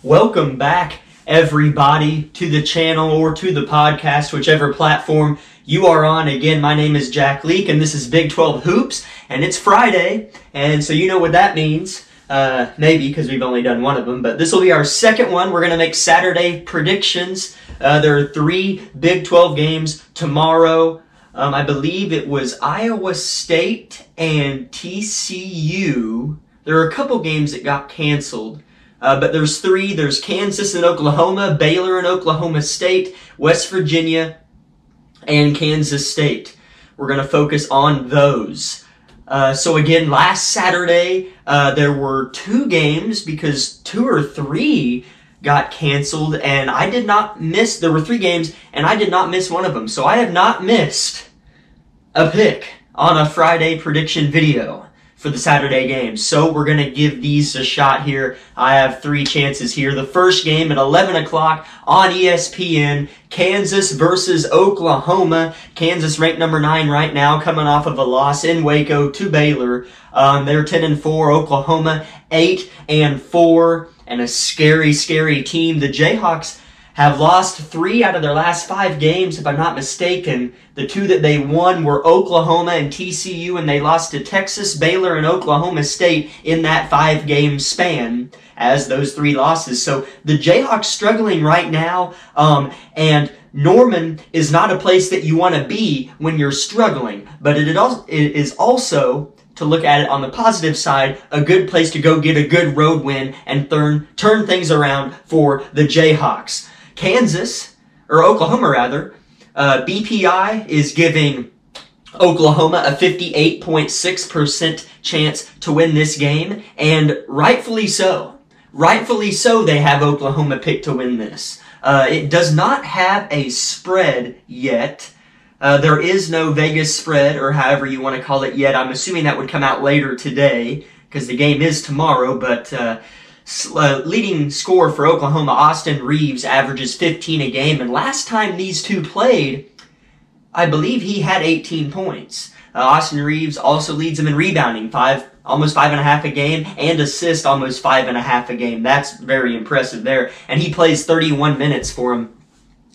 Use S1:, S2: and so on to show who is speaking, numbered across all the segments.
S1: Welcome back, everybody, to the channel or to the podcast, whichever platform you are on. Again, my name is Jack Leak, and this is Big 12 Hoops, and it's Friday, and so you know what that means. Maybe, because we've only done one of them, but this will be our second one. We're going to make Saturday predictions. There are 3 Big 12 games tomorrow. I believe it was Iowa State and TCU. There are a couple games that got canceled. But there's 3. There's Kansas and Oklahoma, Baylor and Oklahoma State, West Virginia, and Kansas State. We're going to focus on those. So again, last Saturday, there were 2 games because 2 or 3 got canceled, and I did not miss. There were 3 games, and I did not miss one of them. So I have not missed a pick on a Friday prediction video for the Saturday games. So we're going to give these a shot here. I have 3 chances here. The first game at 11 o'clock on ESPN, Kansas versus Oklahoma. Kansas ranked number 9 right now, coming off of a loss in Waco to Baylor. They're 10-4. Oklahoma 8-4, and a scary, scary team. The Jayhawks have lost 3 out of their last 5 games, if I'm not mistaken. The 2 that they won were Oklahoma and TCU, and they lost to Texas, Baylor, and Oklahoma State in that 5-game span as those 3 losses. So the Jayhawks struggling right now, and Norman is not a place that you want to be when you're struggling, but it is also, to look at it on the positive side, a good place to go get a good road win and turn things around for the Jayhawks. Kansas, or Oklahoma rather, BPI is giving Oklahoma a 58.6% chance to win this game, and rightfully so. Rightfully so, they have Oklahoma picked to win this. It does not have a spread yet. There is no Vegas spread, or however you want to call it, yet. I'm assuming that would come out later today, because the game is tomorrow, but leading scorer for Oklahoma, Austin Reeves, averages 15 a game, and last time these 2 played, I believe he had 18 points. Austin Reeves also leads them in rebounding, almost 5.5 a game, and assist almost 5.5 a game. That's very impressive there, and he plays 31 minutes for him,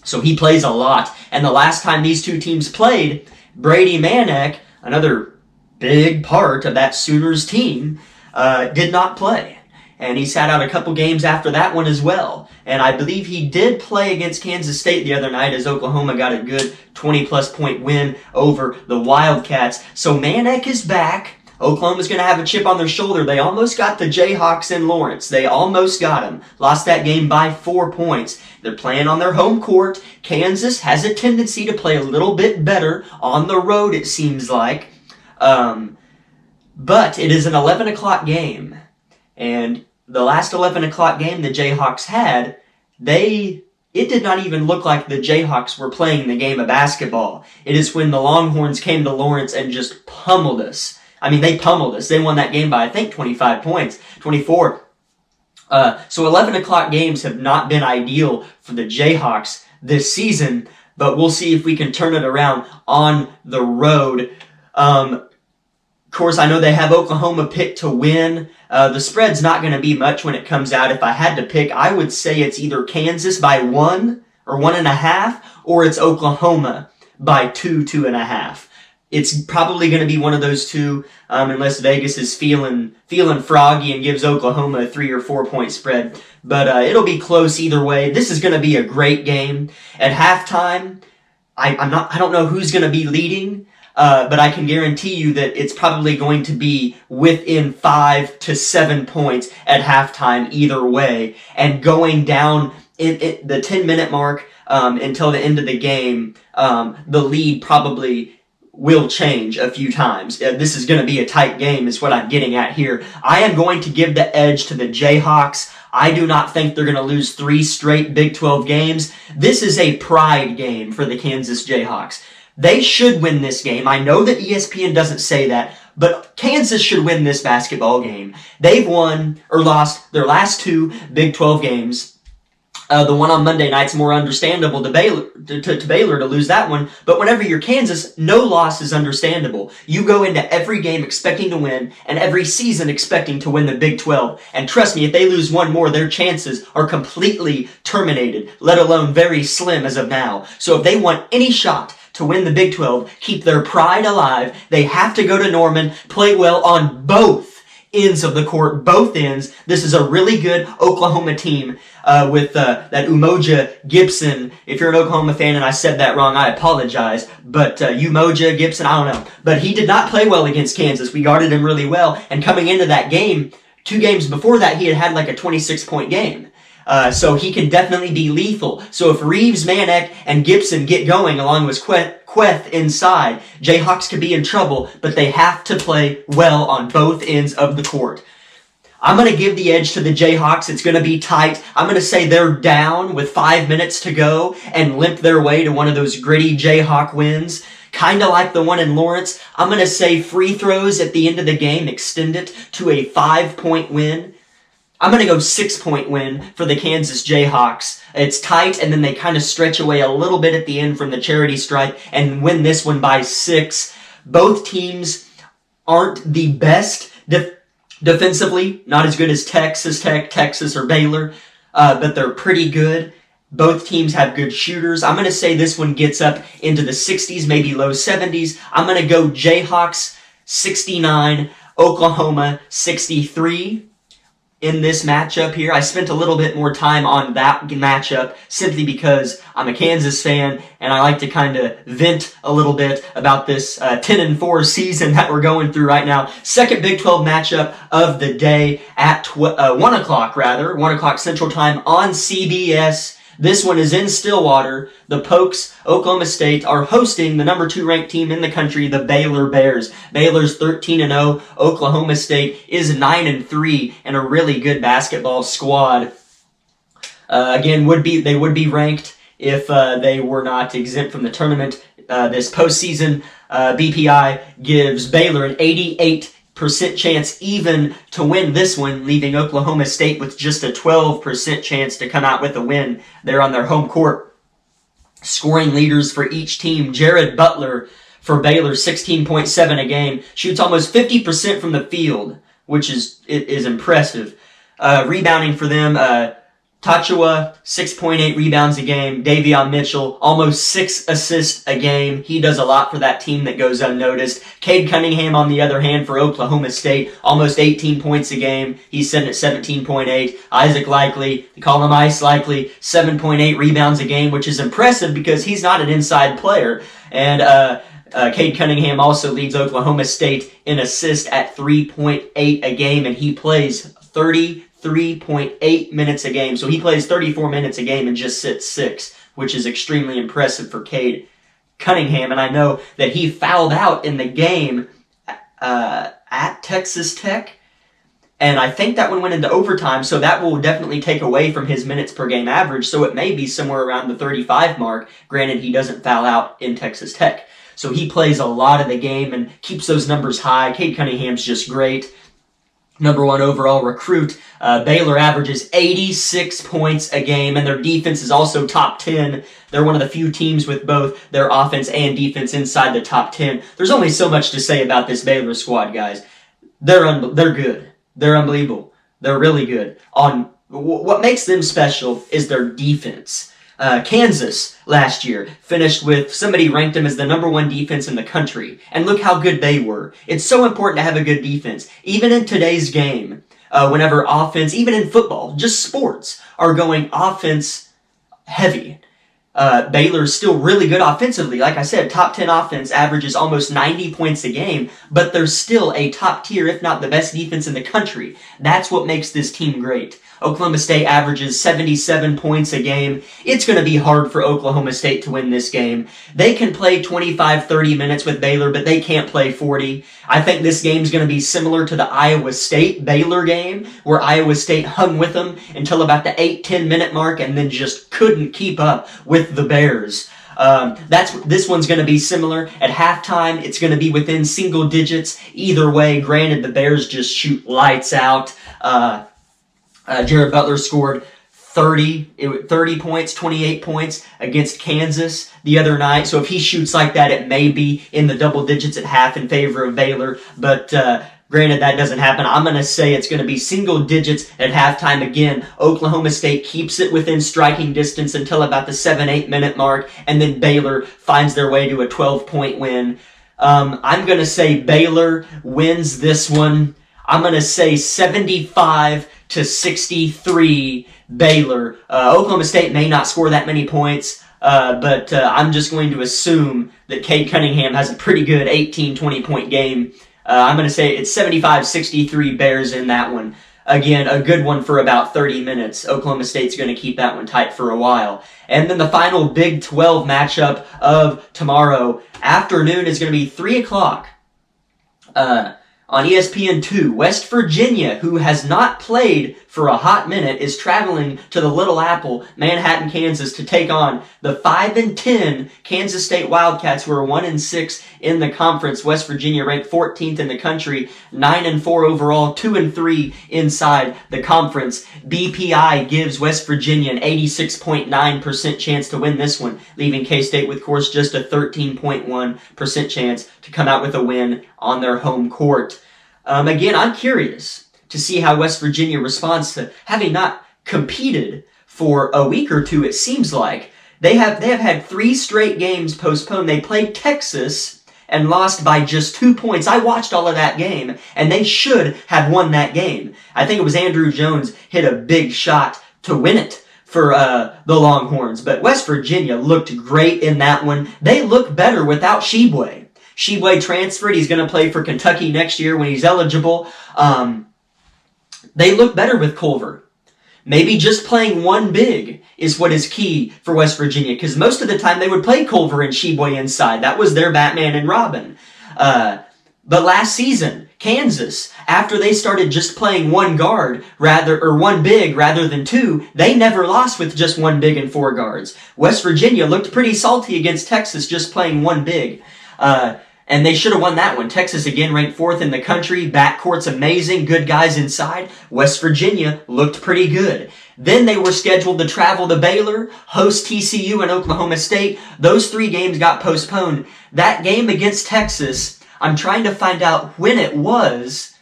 S1: so he plays a lot. And the last time these 2 teams played, Brady Manek, another big part of that Sooners team, did not play. And he sat out a couple games after that one as well. And I believe he did play against Kansas State the other night as Oklahoma got a good 20-plus point win over the Wildcats. So Manek is back. Oklahoma's going to have a chip on their shoulder. They almost got the Jayhawks in Lawrence. They almost got them. Lost that game by 4 points. They're playing on their home court. Kansas has a tendency to play a little bit better on the road, it seems like. But it is an 11 o'clock game. And the last 11 o'clock game the Jayhawks had, it did not even look like the Jayhawks were playing the game of basketball. It is when the Longhorns came to Lawrence and just pummeled us. I mean, they pummeled us. They won that game by, I think, 25 points, 24. So 11 o'clock games have not been ideal for the Jayhawks this season, but we'll see if we can turn it around on the road. Of course, I know they have Oklahoma picked to win. The spread's not going to be much when it comes out. If I had to pick, I would say it's either Kansas by 1 or 1.5, or it's Oklahoma by 2.5. It's probably going to be one of those 2, unless Vegas is feeling froggy and gives Oklahoma a 3 or 4 point spread. But it'll be close either way. This is going to be a great game. At halftime, I don't know who's going to be leading. But I can guarantee you that it's probably going to be within 5 to 7 points at halftime either way. And going down in the 10-minute mark until the end of the game, the lead probably will change a few times. This is going to be a tight game is what I'm getting at here. I am going to give the edge to the Jayhawks. I do not think they're going to lose 3 straight Big 12 games. This is a pride game for the Kansas Jayhawks. They should win this game. I know that ESPN doesn't say that, but Kansas should win this basketball game. They've won or lost their last 2 Big 12 games. The one on Monday night's more understandable to Baylor to lose that one. But whenever you're Kansas, no loss is understandable. You go into every game expecting to win and every season expecting to win the Big 12. And trust me, if they lose one more, their chances are completely terminated, let alone very slim as of now. So if they want any shot to win the Big 12, keep their pride alive, they have to go to Norman, play well on both ends of the court, both ends. This is a really good Oklahoma team with that Umoja Gibson. If you're an Oklahoma fan and I said that wrong, I apologize. But Umoja Gibson, I don't know. But he did not play well against Kansas. We guarded him really well. And coming into that game, 2 games before that, he had like a 26-point game. So he can definitely be lethal. So if Reeves, Manek, and Gibson get going along with Queth inside, Jayhawks could be in trouble, but they have to play well on both ends of the court. I'm going to give the edge to the Jayhawks. It's going to be tight. I'm going to say they're down with 5 minutes to go and limp their way to one of those gritty Jayhawk wins. Kind of like the one in Lawrence. I'm going to say free throws at the end of the game extend it to a 5-point win. I'm going to go 6-point win for the Kansas Jayhawks. It's tight, and then they kind of stretch away a little bit at the end from the charity stripe and win this one by 6. Both teams aren't the best defensively, not as good as Texas Tech, Texas, or Baylor, but they're pretty good. Both teams have good shooters. I'm going to say this one gets up into the 60s, maybe low 70s. I'm going to go Jayhawks 69, Oklahoma 63. In this matchup here. I spent a little bit more time on that matchup simply because I'm a Kansas fan and I like to kind of vent a little bit about this 10-4 season that we're going through right now. Second Big 12 matchup of the day at 1 o'clock Central Time on CBS. This one is in Stillwater. The Pokes, Oklahoma State, are hosting the number 2 ranked team in the country, the Baylor Bears. Baylor's 13-0. Oklahoma State is 9-3 and a really good basketball squad. Again, they would be ranked if they were not exempt from the tournament. This postseason, BPI gives Baylor an 88% chance even to win this one, leaving Oklahoma State with just a 12% chance to come out with a win. They're on their home court. Scoring leaders for each team. Jared Butler for Baylor, 16.7 a game. Shoots almost 50% from the field, which is impressive. Rebounding for them, Tachua, 6.8 rebounds a game. Davion Mitchell, almost 6 assists a game. He does a lot for that team that goes unnoticed. Cade Cunningham, on the other hand, for Oklahoma State, almost 18 points a game. He's sitting at 17.8. Isaac Likely, they call him Ice Likely, 7.8 rebounds a game, which is impressive because he's not an inside player. And Cade Cunningham also leads Oklahoma State in assists at 3.8 a game, and he plays 33.8 minutes a game. So he plays 34 minutes a game and just sits 6, which is extremely impressive for Cade Cunningham. And I know that he fouled out in the game at Texas Tech, and I think that one went into overtime, so that will definitely take away from his minutes per game average, so it may be somewhere around the 35 mark. Granted, he doesn't foul out in Texas Tech. So he plays a lot of the game and keeps those numbers high. Cade Cunningham's just great. Number 1 overall recruit. Baylor averages 86 points a game, and their defense is also top 10. They're one of the few teams with both their offense and defense inside the top 10. There's only so much to say about this Baylor squad, guys. They're good. They're unbelievable. They're really good. What makes them special is their defense. Kansas last year finished with, somebody ranked them as the number 1 defense in the country. And look how good they were. It's so important to have a good defense. Even in today's game, whenever offense, even in football, just sports, are going offense heavy. Baylor's still really good offensively. Like I said, top 10 offense, averages almost 90 points a game, but they're still a top tier, if not the best defense in the country. That's what makes this team great. Oklahoma State averages 77 points a game. It's going to be hard for Oklahoma State to win this game. They can play 25, 30 minutes with Baylor, but they can't play 40. I think this game's going to be similar to the Iowa State-Baylor game, where Iowa State hung with them until about the 8-10 minute mark and then just couldn't keep up with the Bears. This one's going to be similar. At halftime, it's going to be within single digits. Either way, granted, the Bears just shoot lights out. Jared Butler scored 30 points, 28 points against Kansas the other night. So if he shoots like that, it may be in the double digits at half in favor of Baylor. But granted, that doesn't happen. I'm going to say it's going to be single digits at halftime again. Oklahoma State keeps it within striking distance until about the 7-8 minute mark, and then Baylor finds their way to a 12-point win. I'm going to say Baylor wins this one. I'm going to say 75-63 Baylor. Oklahoma State may not score that many points, but I'm just going to assume that Cade Cunningham has a pretty good 18, 20-point game. I'm going to say it's 75-63 Bears in that one. Again, a good one for about 30 minutes. Oklahoma State's going to keep that one tight for a while. And then the final Big 12 matchup of tomorrow afternoon is going to be 3 o'clock. On ESPN2, West Virginia, who has not played for a hot minute, is traveling to the Little Apple, Manhattan, Kansas, to take on the 5-10 Kansas State Wildcats, who are 1-6 in the conference. West Virginia ranked 14th in the country, 9-4 overall, 2-3 inside the conference. BPI gives West Virginia an 86.9% chance to win this one, leaving K-State with, of course, just a 13.1% chance to come out with a win on their home court. Again, I'm curious to see how West Virginia responds to having not competed for a week or two. It seems like they have had 3 straight games postponed. They played Texas and lost by just 2 points. I watched all of that game, and they should have won that game. I think it was Andrew Jones hit a big shot to win it for the Longhorns. But West Virginia looked great in that one. They look better without Tshiebwe. Tshiebwe transferred. He's going to play for Kentucky next year when he's eligible. They look better with Culver. Maybe just playing one big is what is key for West Virginia, because most of the time they would play Culver and Tshiebwe inside. That was their Batman and Robin. But last season, Kansas, after they started just playing one big rather than 2, they never lost with just one big and 4 guards. West Virginia looked pretty salty against Texas just playing one big. And they should have won that one. Texas, again, ranked 4th in the country. Backcourt's amazing. Good guys inside. West Virginia looked pretty good. Then they were scheduled to travel to Baylor, host TCU and Oklahoma State. Those 3 games got postponed. That game against Texas, I'm trying to find out when it was.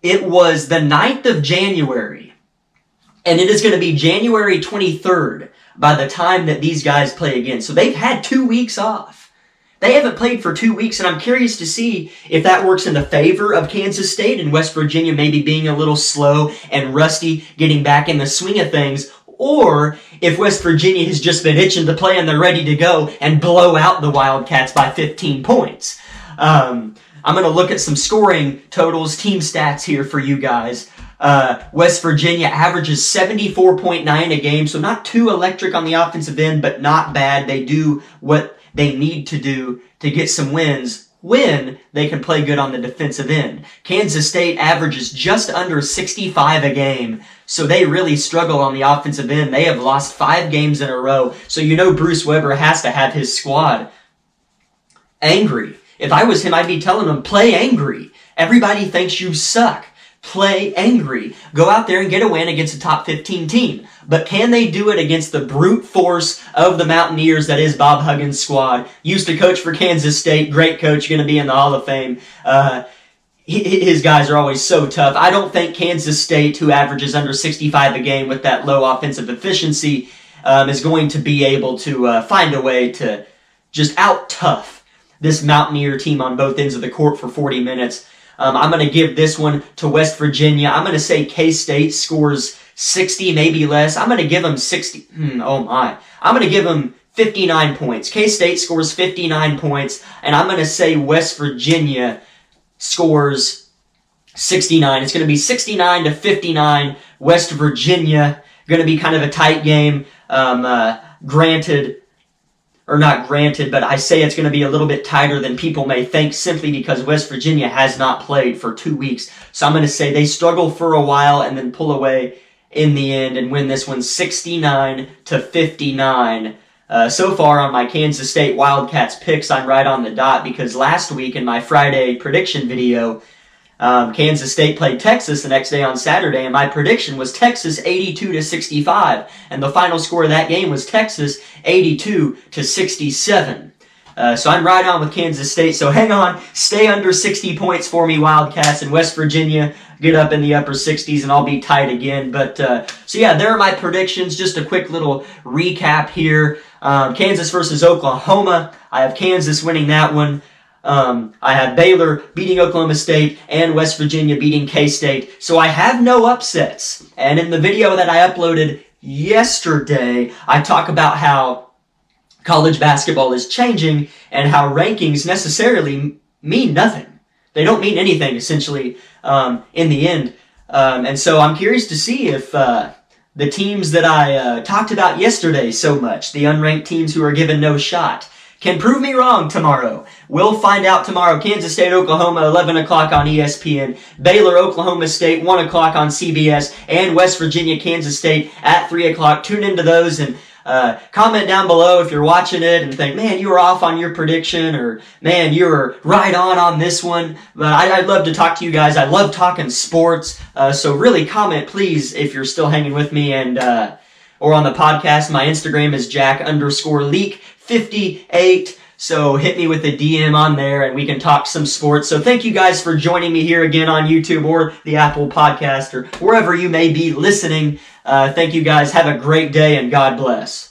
S1: It was the 9th of January. And it is going to be January 23rd by the time that these guys play again. So they've had 2 weeks off. They haven't played for 2 weeks, and I'm curious to see if that works in the favor of Kansas State and West Virginia maybe being a little slow and rusty, getting back in the swing of things, or if West Virginia has just been itching to play and they're ready to go and blow out the Wildcats by 15 points. I'm going to look at some scoring totals, team stats here for you guys. West Virginia averages 74.9 a game, so not too electric on the offensive end, but not bad. They do what they need to do to get some wins when they can play good on the defensive end. Kansas State averages just under 65 a game, so they really struggle on the offensive end. They have lost 5 games in a row, so you know Bruce Weber has to have his squad angry. If I was him, I'd be telling them, play angry. Everybody thinks you suck. Play angry. Go out there and get a win against a top 15 team. But can they do it against the brute force of the Mountaineers that is Bob Huggins' squad? Used to coach for Kansas State. Great coach, going to be in the Hall of Fame. His guys are always so tough. I don't think Kansas State, who averages under 65 a game with that low offensive efficiency, is going to be able to find a way to just out-tough this Mountaineer team on both ends of the court for 40 minutes. I'm going to give this one to West Virginia. I'm going to say K-State scores 60, maybe less. I'm going to give them 60. I'm going to give them 59 points. K-State scores 59 points, and I'm going to say West Virginia scores 69. It's going to be 69-59. West Virginia, going to be kind of a tight game. Not granted, but I say it's going to be a little bit tighter than people may think simply because West Virginia has not played for 2 weeks. So I'm going to say they struggle for a while and then pull away in the end and win this one 69-59. So far on my Kansas State Wildcats picks, I'm right on the dot because last week in my Friday prediction video, Kansas State played Texas the next day on Saturday, and my prediction was Texas 82-65, and the final score of that game was Texas 82-67. So I'm right on with Kansas State. So hang on, stay under 60 points for me, Wildcats. And West Virginia, get up in the upper 60s, and I'll be tight again. But so yeah, there are my predictions. Just a quick little recap here. Kansas versus Oklahoma. I have Kansas winning that one. I have Baylor beating Oklahoma State and West Virginia beating K-State. So I have no upsets. And in the video that I uploaded yesterday, I talk about how college basketball is changing and how rankings necessarily mean nothing. They don't mean anything, essentially, in the end. And so I'm curious to see if the teams that I talked about yesterday so much, the unranked teams who are given no shot, can prove me wrong tomorrow. We'll find out tomorrow. Kansas State, Oklahoma, 11 o'clock on ESPN. Baylor, Oklahoma State, 1 o'clock on CBS. And West Virginia, Kansas State at 3 o'clock. Tune into those and comment down below if you're watching it and think, man, you were off on your prediction, or man, you were right on this one. But I'd love to talk to you guys. I love talking sports. So really comment, please, if you're still hanging with me, and or on the podcast. My Instagram is Jack_Leak58. So hit me with a DM on there and we can talk some sports. So thank you guys for joining me here again on YouTube or the Apple Podcast or wherever you may be listening. Thank you guys. Have a great day and God bless.